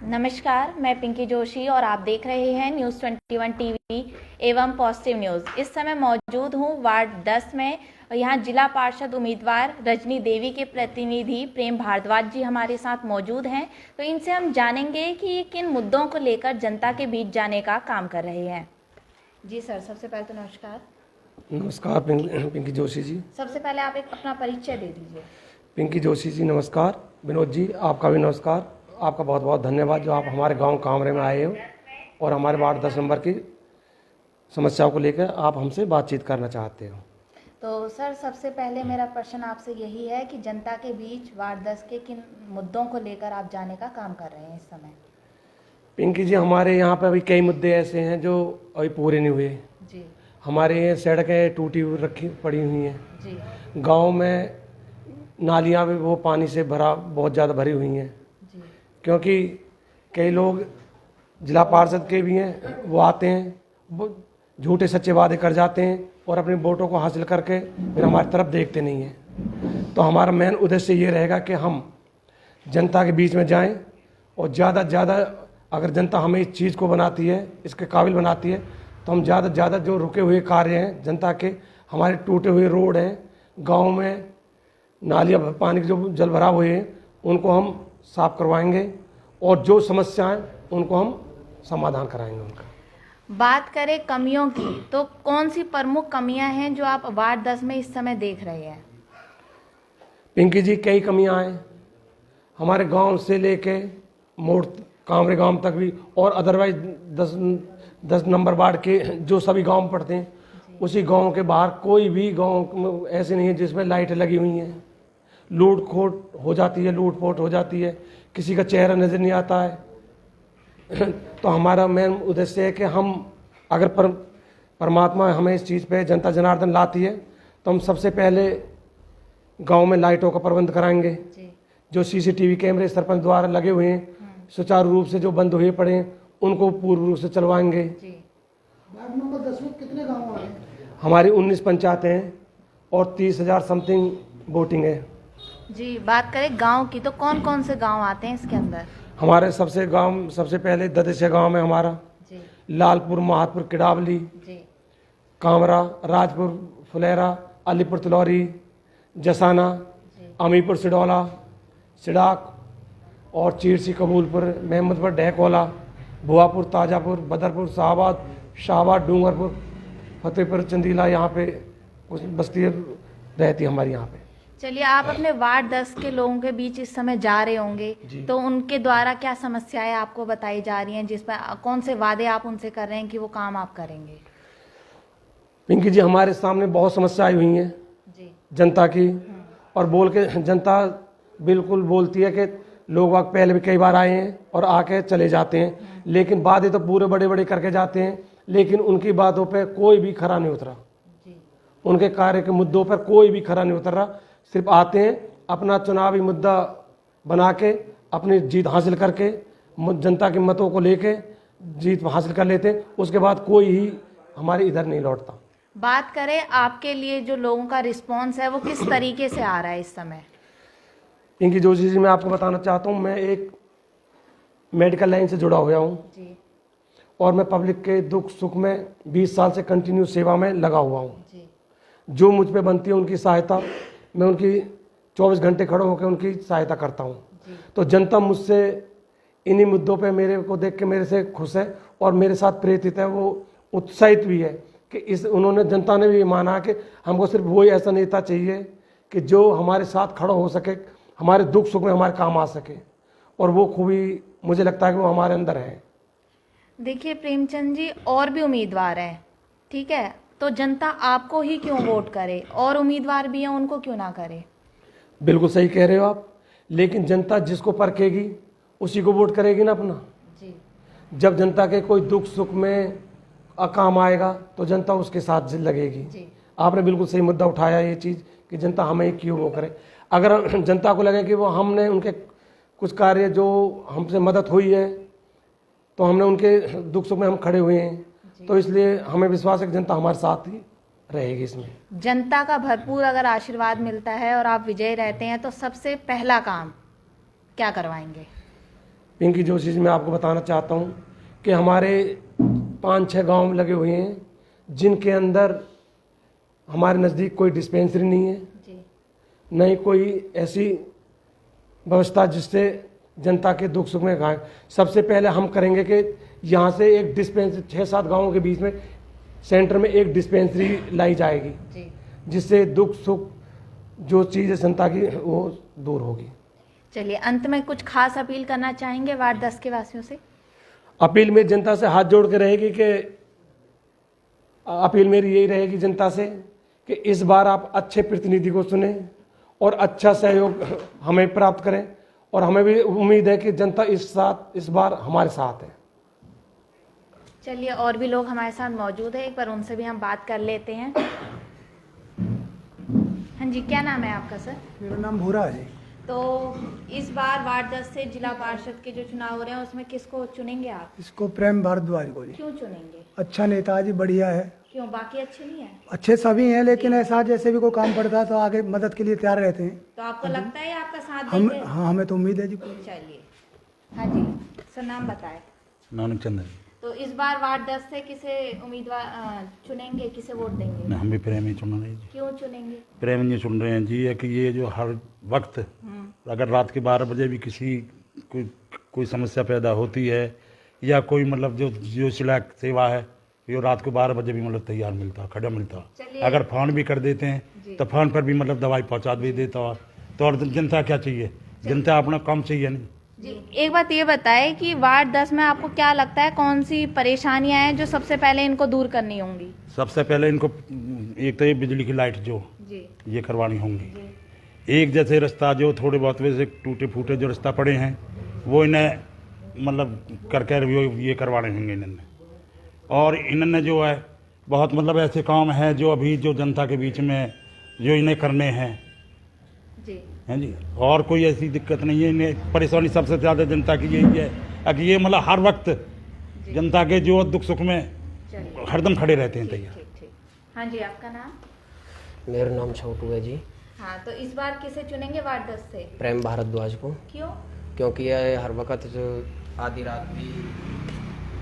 नमस्कार, मैं पिंकी जोशी और आप देख रहे हैं न्यूज़ 21 टीवी एवं पॉजिटिव न्यूज़। इस समय मौजूद हूँ वार्ड 10 में। यहाँ जिला पार्षद उम्मीदवार रजनी देवी के प्रतिनिधि प्रेम भारद्वाज जी हमारे साथ मौजूद हैं। तो इनसे हम जानेंगे कि ये किन मुद्दों को लेकर जनता के बीच जाने का काम कर रहे हैं। जी सर, सबसे पहले तो नमस्कार। नमस्कार पिंकी जोशी जी। सबसे पहले आप एक अपना परिचय दे दीजिए। पिंकी जोशी जी नमस्कार। विनोद जी आपका भी नमस्कार। आपका बहुत बहुत धन्यवाद जो आप हमारे गांव कामरे में आए हो और हमारे वार्ड 10 नंबर की समस्याओं को लेकर आप हमसे बातचीत करना चाहते हो। तो सर, सबसे पहले मेरा प्रश्न आपसे यही है कि जनता के बीच वार्ड 10 के किन मुद्दों को लेकर आप जाने का काम कर रहे हैं इस समय। पिंकी जी, हमारे यहाँ पे अभी कई मुद्दे ऐसे हैं जो अभी पूरे नहीं हुए जी हमारे ये सड़कें टूटी हुई रखी पड़ी हुई हैं। जी गांव में नालियाँ भी वो पानी से भरा बहुत ज़्यादा भरी हुई हैं, जी क्योंकि कई लोग जिला पार्षद के भी हैं, वो आते हैं, वो झूठे सच्चे वादे कर जाते हैं और अपनी वोटों को हासिल करके फिर हमारी तरफ देखते नहीं हैं। तो हमारा मेन उद्देश्य ये रहेगा कि हम जनता के बीच में जाएं और ज़्यादा से ज़्यादा अगर जनता हमें इस चीज़ को बनाती है, इसके काबिल बनाती है, तो हम ज़्यादा से ज़्यादा जो रुके हुए कार्य हैं जनता के, हमारे टूटे हुए रोड हैं, गाँव में नालियाँ पानी के जो जल भराव हुए हैं उनको हम साफ करवाएंगे और जो समस्याएं उनको हम समाधान कराएंगे उनका। बात करें कमियों की, तो कौन सी प्रमुख कमियां हैं जो आप वार्ड 10 में इस समय देख रहे हैं। पिंकी जी, कई कमियां हैं हमारे गांव से लेके मोड़ कामरे गांव तक भी, और अदरवाइज 10 नंबर वार्ड के जो सभी गांव पड़ते हैं उसी गांव के बाहर कोई भी गांव ऐसे नहीं है जिसमें लाइटें लगी हुई हैं। लूट खोट हो जाती है, लूट पोट हो जाती है, किसी का चेहरा नज़र नहीं आता है। तो हमारा मेन उद्देश्य है कि हम अगर परमात्मा हमें इस चीज़ पे जनता जनार्दन लाती है तो हम सबसे पहले गांव में लाइटों का प्रबंध कराएंगे। जो सीसीटीवी कैमरे सरपंच द्वारा लगे हुए हैं सुचारू रूप से जो बंद हुए पड़े हैं उनको पूर्ण रूप से चलवाएंगे। वार्ड नंबर 10 में कितने गांव आ रहे हैं? हमारी 19 पंचायतें हैं और 30,000 समथिंग वोटिंग है। जी, बात करें गांव की, तो कौन कौन से गांव आते हैं इसके अंदर। हमारे सबसे पहले ददेसिया गांव में हमारा जी लालपुर, महादपुर, किडावली, जी कामरा, राजपुर, फुलेरा, अलीपुर तलौरी, जसाना, अमीपुर, सिडौला, सिडाक और चीरसी, कबूलपुर, महमूदपुर, डहकोला, भुआपुर, ताजापुर, बदरपुर, शाहबाद, डूंगरपुर, फतेहपुर, चंदीला, यहाँ पे कुछ बस्ती रहती हमारी यहाँ पे। चलिए, आप अपने वार्ड 10 के लोगों के बीच इस समय जा रहे होंगे, तो उनके द्वारा क्या समस्याएं आपको बताई जा रही हैं, जिस पर कौन से वादे आप उनसे कर रहे हैं कि वो काम आप करेंगे। पिंकी जी, हमारे सामने बहुत समस्याएं हुई हैं जी जनता की, और बोल के जनता बिल्कुल बोलती है कि लोग वक्त पहले भी कई बार आए हैं और आके चले जाते हैं, लेकिन वादे तो पूरे बड़े बड़े करके जाते हैं, लेकिन उनकी बातों पे कोई भी खरा नहीं उतरा। उनके कार्य के मुद्दों पर कोई भी खरा नहीं उतर रहा। सिर्फ आते हैं, अपना चुनावी मुद्दा बना के अपनी जीत हासिल करके जनता के मतों को लेके जीत हासिल कर लेते हैं, उसके बाद कोई ही हमारे इधर नहीं लौटता। बात करें आपके लिए जो लोगों का रिस्पॉन्स है वो किस तरीके से आ रहा है इस समय। पिंकी जोशी जी, मैं आपको बताना चाहता हूँ, मैं एक मेडिकल लाइन से जुड़ा हुआ हूँ जी और मैं पब्लिक के दुख सुख में 20 साल से कंटिन्यू सेवा में लगा हुआ हूँ। जी जो मुझ पे बनती है उनकी सहायता, मैं उनकी 24 घंटे खड़े होकर उनकी सहायता करता हूँ। तो जनता मुझसे इन्हीं मुद्दों पे मेरे को देख के मेरे से खुश है और मेरे साथ प्रेरित है, वो उत्साहित भी है कि उन्होंने जनता ने भी माना कि हमको सिर्फ वही ऐसा नेता चाहिए कि जो हमारे साथ खड़ा हो सके, हमारे दुख सुख में हमारे काम आ सके, और वो खूबी मुझे लगता है कि वो हमारे अंदर है। देखिए प्रेमचंद जी, और भी उम्मीदवार हैं, ठीक है, तो जनता आपको ही क्यों वोट करे, और उम्मीदवार भी हैं उनको क्यों ना करे। बिल्कुल सही कह रहे हो आप, लेकिन जनता जिसको परखेगी उसी को वोट करेगी ना अपना। जी जब जनता के कोई दुख सुख में काम आएगा तो जनता उसके साथ लगेगी। आपने बिल्कुल सही मुद्दा उठाया ये चीज़ कि जनता हमें क्यों वो करे। अगर जनता को लगे कि वो हमने उनके कुछ कार्य जो हमसे मदद हुई है तो हमने उनके दुख सुख में हम खड़े हुए हैं, तो इसलिए हमें विश्वास है कि जनता हमारे साथ ही रहेगी। इसमें जनता का भरपूर अगर आशीर्वाद मिलता है और आप विजयी रहते हैं तो सबसे पहला काम क्या करवाएंगे। पिंकी जोशी जी, मैं आपको बताना चाहता हूँ कि हमारे 5-6 गांव लगे हुए हैं जिनके अंदर हमारे नज़दीक कोई डिस्पेंसरी नहीं है, जी न ही कोई ऐसी व्यवस्था जिससे जनता के दुख सुख में खाएं। सबसे पहले हम करेंगे कि यहाँ से एक डिस्पेंसरी 6-7 गांवों के बीच में सेंटर में एक डिस्पेंसरी लाई जाएगी, जी। जिससे दुख सुख जो चीज़ है जनता की वो दूर होगी। चलिए, अंत में कुछ खास अपील करना चाहेंगे वार्ड 10 के वासियों से? अपील में जनता से हाथ जोड़ के रहेगी कि अपील मेरी यही रहेगी जनता से कि इस बार आप अच्छे प्रतिनिधि को चुनें और अच्छा सहयोग हमें प्राप्त करें, और हमें भी उम्मीद है कि जनता इस बार हमारे साथ है। चलिए, और भी लोग हमारे साथ मौजूद है, एक बार उनसे भी हम बात कर लेते हैं। हाँ जी, क्या नाम है आपका सर? मेरा नाम भूरा है जी। तो इस बार वार्ड 10 से जिला पार्षद के जो चुनाव हो रहे हैं उसमें किसको चुनेंगे आप? इसको प्रेम भारद्वाज को जी। क्यों चुनेंगे? अच्छा नेता जी, बढ़िया है। क्यों, बाकी अच्छे नहीं है? अच्छे सभी हैं, लेकिन ऐसा जैसे भी कोई काम पड़ता है तो आगे मदद के लिए तैयार रहते हैं। तो आपको लगता है ये आपका साथ हम देंगे? हाँ, हमें तो उम्मीद है जी। चलिए, हाँ जी सर, नाम बताएं। नानक चंद। तो इस बार वार्ड 10 से किसे उम्मीदवार चुनेंगे, किसे वोट देंगे? हम भी प्रेम ही चुन रहे हैं जी। क्यों चुनेंगे? प्रेम ये चुन रहे हैं जी, है कि ये जो हर वक्त अगर रात के 12 बजे भी किसी कोई समस्या पैदा होती है या कोई मतलब जो सिला सेवा है, ये रात को 12 बजे भी मतलब तैयार मिलता, खड़ा मिलता। चलिए। अगर फोन भी कर देते हैं तो फोन पर भी मतलब दवाई पहुंचा भी देता। तो और जनता क्या चाहिए? जनता अपना काम चाहिए नहीं जी। एक बात ये बताएं कि वार्ड 10 में आपको क्या लगता है कौन सी परेशानियां हैं जो सबसे पहले इनको दूर करनी होंगी? सबसे पहले इनको एक तो ये बिजली की लाइट जो जी ये करवानी होंगी। एक जैसे रास्ता जो थोड़े बहुत वैसे टूटे फूटे जो रास्ता पड़े हैं वो इन्हें मतलब करके ये करवाने होंगे इन्होंने। और इन्होंने जो है बहुत मतलब ऐसे काम है जो अभी जो जनता के बीच में जो इन्हें करने हैं जी हैं जी। और कोई ऐसी दिक्कत नहीं है, इन्हें परेशानी सबसे ज़्यादा जनता की यही है कि ये मतलब हर वक्त जनता के जो दुख सुख में चलिए, हरदम खड़े रहते हैं तैयार। ठीक ठीक। हाँ जी, आपका नाम? मेरा नाम छोटू है जी। हाँ, तो इस बार किसे चुनेंगे वार्ड 10 से? प्रेम भारद्वाज को, क्यों? क्योंकि यह हर वक्त जो आधी रात भी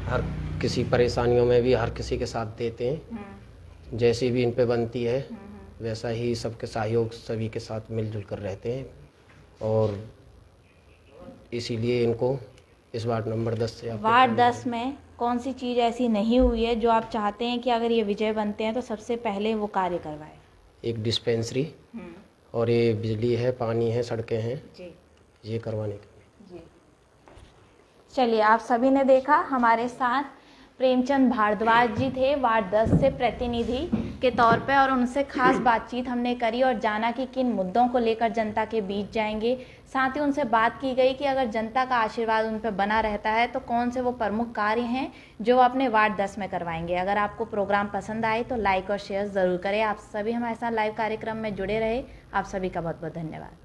हर किसी परेशानियों में भी हर किसी के साथ देते हैं। जैसी भी इन पे बनती है वैसा ही सबके सहयोग सभी के साथ मिलजुल कर रहते हैं, और इसीलिए इनको इस वार्ड नंबर 10 से वार्ड 10 में कौन सी चीज़ ऐसी नहीं हुई है जो आप चाहते हैं कि अगर ये विजय बनते हैं तो सबसे पहले वो कार्य करवाए? एक डिस्पेंसरी और ये बिजली है, पानी है, सड़कें हैं, जी ये करवाने के। जी। चलिए, आप सभी ने देखा हमारे साथ प्रेमचंद भारद्वाज जी थे वार्ड 10 से प्रतिनिधि के तौर पे, और उनसे खास बातचीत हमने करी और जाना कि किन मुद्दों को लेकर जनता के बीच जाएंगे। साथ ही उनसे बात की गई कि अगर जनता का आशीर्वाद उन पर बना रहता है तो कौन से वो प्रमुख कार्य हैं जो वो अपने वार्ड 10 में करवाएंगे। अगर आपको प्रोग्राम पसंद आए तो लाइक और शेयर ज़रूर करें। आप सभी हमारे साथ लाइव कार्यक्रम में जुड़े रहे, आप सभी का बहुत बहुत धन्यवाद।